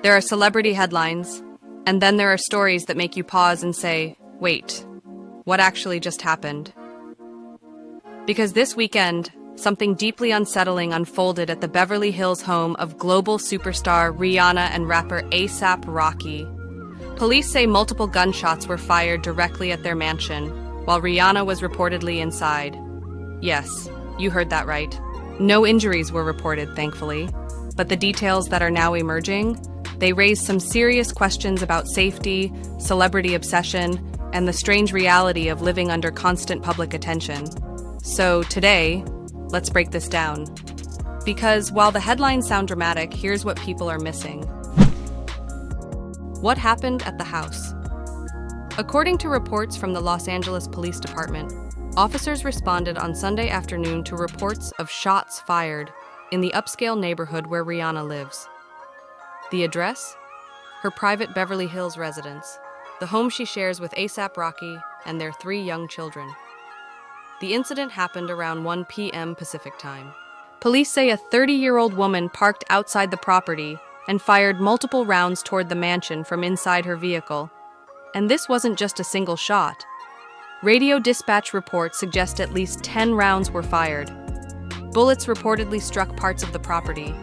There are celebrity headlines, and then there are stories that make you pause and say, wait, what actually just happened? Because this weekend, something deeply unsettling unfolded at the Beverly Hills home of global superstar Rihanna and rapper A$AP Rocky. Police say multiple gunshots were fired directly at their mansion, while Rihanna was reportedly inside. Yes, you heard that right. No injuries were reported, thankfully, but the details that are now emerging, they raise some serious questions about safety, celebrity obsession, and the strange reality of living under constant public attention. So today, let's break this down. Because while the headlines sound dramatic, here's what people are missing. What happened at the house? According to reports from the Los Angeles Police Department, officers responded on Sunday afternoon to reports of shots fired in the upscale neighborhood where Rihanna lives. The address? Her private Beverly Hills residence, the home she shares with A$AP Rocky and their 3 young children. The incident happened around 1 p.m. Pacific time. Police say a 30-year-old woman parked outside the property and fired multiple rounds toward the mansion from inside her vehicle. And this wasn't just a single shot. Radio dispatch reports suggest at least 10 rounds were fired. Bullets reportedly struck parts of the property,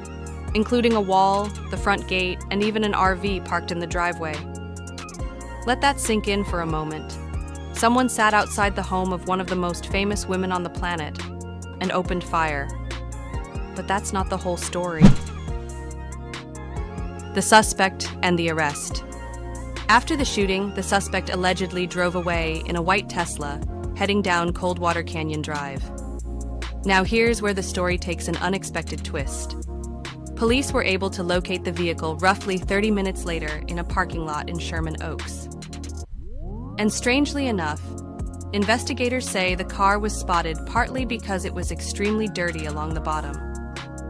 including a wall, the front gate, and even an RV parked in the driveway. Let that sink in for a moment. Someone sat outside the home of one of the most famous women on the planet and opened fire. But that's not the whole story. The suspect and the arrest. After the shooting, the suspect allegedly drove away in a white Tesla, heading down Coldwater Canyon Drive. Now here's where the story takes an unexpected twist. Police were able to locate the vehicle roughly 30 minutes later in a parking lot in Sherman Oaks. And strangely enough, investigators say the car was spotted partly because it was extremely dirty along the bottom,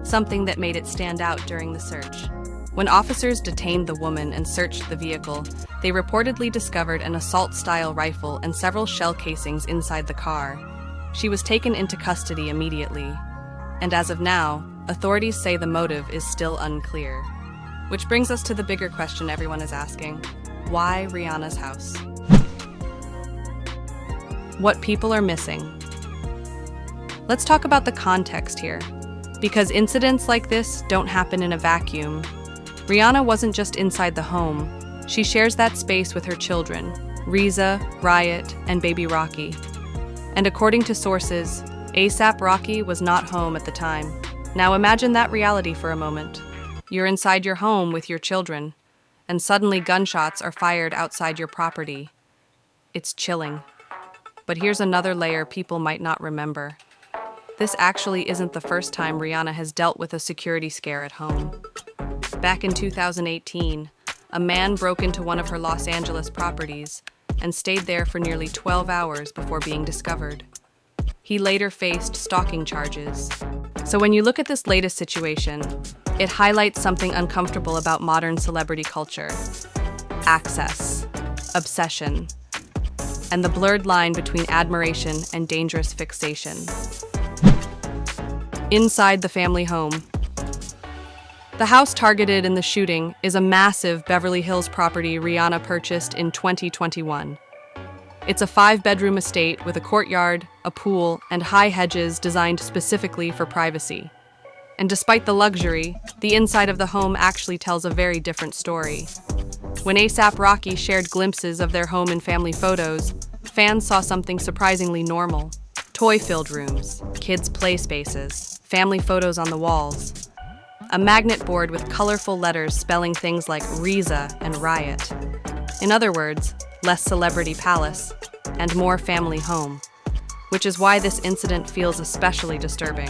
something that made it stand out during the search. When officers detained the woman and searched the vehicle, they reportedly discovered an assault-style rifle and several shell casings inside the car. She was taken into custody immediately, and as of now, authorities say the motive is still unclear. Which brings us to the bigger question everyone is asking: why Rihanna's house? What people are missing. Let's talk about the context here, because incidents like this don't happen in a vacuum. Rihanna wasn't just inside the home. She shares that space with her children, Riza, Riot, and baby Rocky. And according to sources, A$AP Rocky was not home at the time. Now imagine that reality for a moment. You're inside your home with your children, and suddenly gunshots are fired outside your property. It's chilling. But here's another layer people might not remember. This actually isn't the first time Rihanna has dealt with a security scare at home. Back in 2018, a man broke into one of her Los Angeles properties and stayed there for nearly 12 hours before being discovered. He later faced stalking charges. So when you look at this latest situation, it highlights something uncomfortable about modern celebrity culture: access, obsession, and the blurred line between admiration and dangerous fixation. Inside the family home. The house targeted in the shooting is a massive Beverly Hills property Rihanna purchased in 2021. It's a 5-bedroom estate with a courtyard, a pool, and high hedges designed specifically for privacy. And despite the luxury, the inside of the home actually tells a very different story. When A$AP Rocky shared glimpses of their home in family photos, fans saw something surprisingly normal. Toy-filled rooms, kids' play spaces, family photos on the walls. A magnet board with colorful letters spelling things like Riza and Riot. In other words, less celebrity palace and more family home. Which is why this incident feels especially disturbing.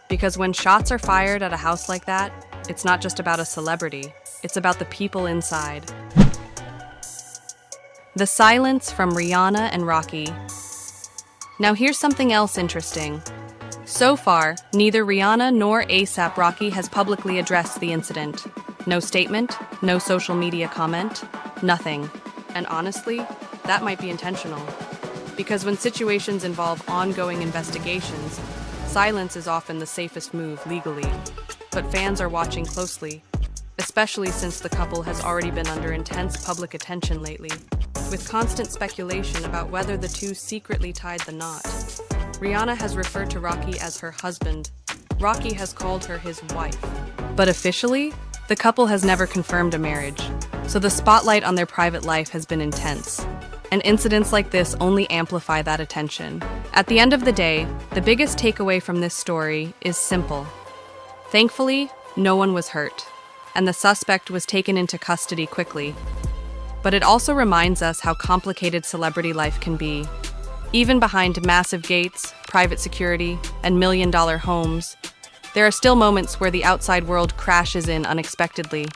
Because when shots are fired at a house like that, it's not just about a celebrity, it's about the people inside. The silence from Rihanna and Rocky. Now here's something else interesting. So far, neither Rihanna nor A$AP Rocky has publicly addressed the incident. No statement, no social media comment, nothing. And honestly, that might be intentional. Because when situations involve ongoing investigations, silence is often the safest move legally. But fans are watching closely. especially since the couple has already been under intense public attention lately, with constant speculation about whether the two secretly tied the knot. Rihanna has referred to Rocky as her husband. Rocky has called her his wife. But officially, the couple has never confirmed a marriage, so the spotlight on their private life has been intense. And incidents like this only amplify that attention. At the end of the day, the biggest takeaway from this story is simple. Thankfully, no one was hurt, and the suspect was taken into custody quickly. But it also reminds us how complicated celebrity life can be. Even behind massive gates, private security, and million-dollar homes, there are still moments where the outside world crashes in unexpectedly.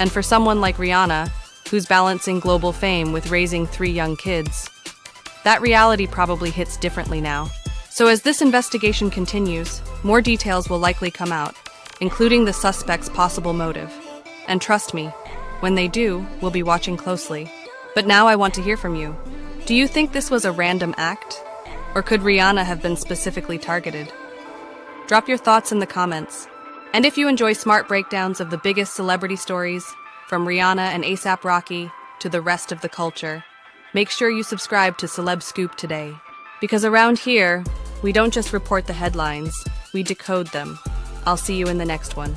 And for someone like Rihanna, who's balancing global fame with raising 3 young kids, that reality probably hits differently now. So as this investigation continues, more details will likely come out, including the suspect's possible motive. And trust me, when they do, we'll be watching closely. But now I want to hear from you. Do you think this was a random act? Or could Rihanna have been specifically targeted? Drop your thoughts in the comments. And if you enjoy smart breakdowns of the biggest celebrity stories, from Rihanna and A$AP Rocky to the rest of the culture, make sure you subscribe to Celeb Scoop today. Because around here, we don't just report the headlines, we decode them. I'll see you in the next one.